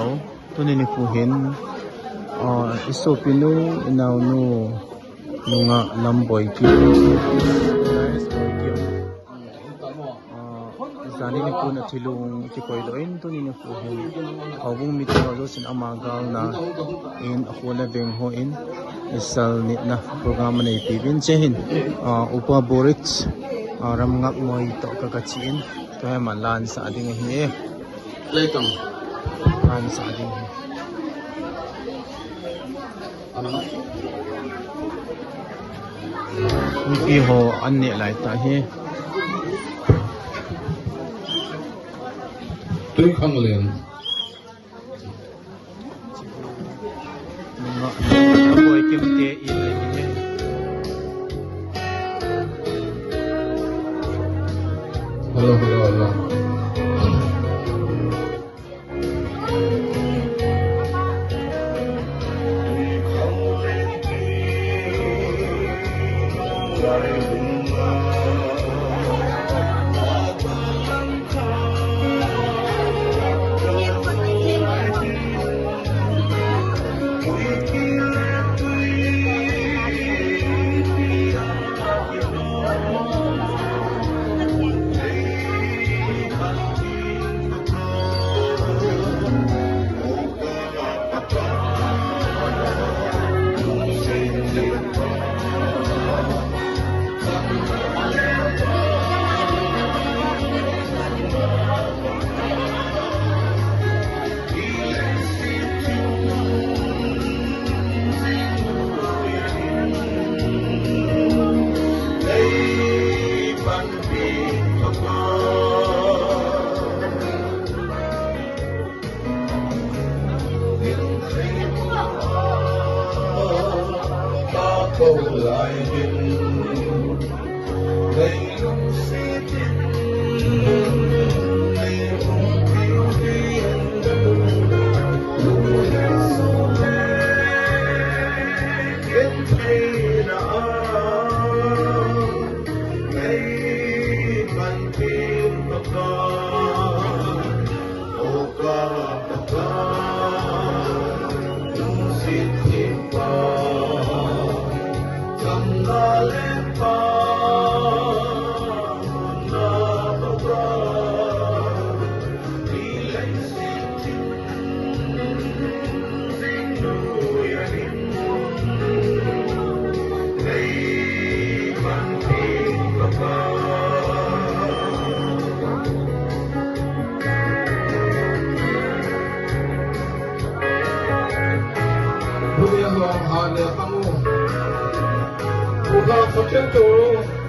lo tu ni puhin isopinu inaw no nunga lamboy ki zani ni puna tilung kikoy doin tu ni puhin awung mitro do sin amagal na in akona beng ho in isal ni na program na ipibin chehin upa borit ram ngak moi to kakachiin to he malan sa ading hi Lekam. lan sa ading hi Upi ho anne lai ta hi Tui khang len. boy kim te in le hi Hello. Hãy subscribe cho kênh Ghiền Mì Gõ để không bỏ lỡ những video hấp dẫn.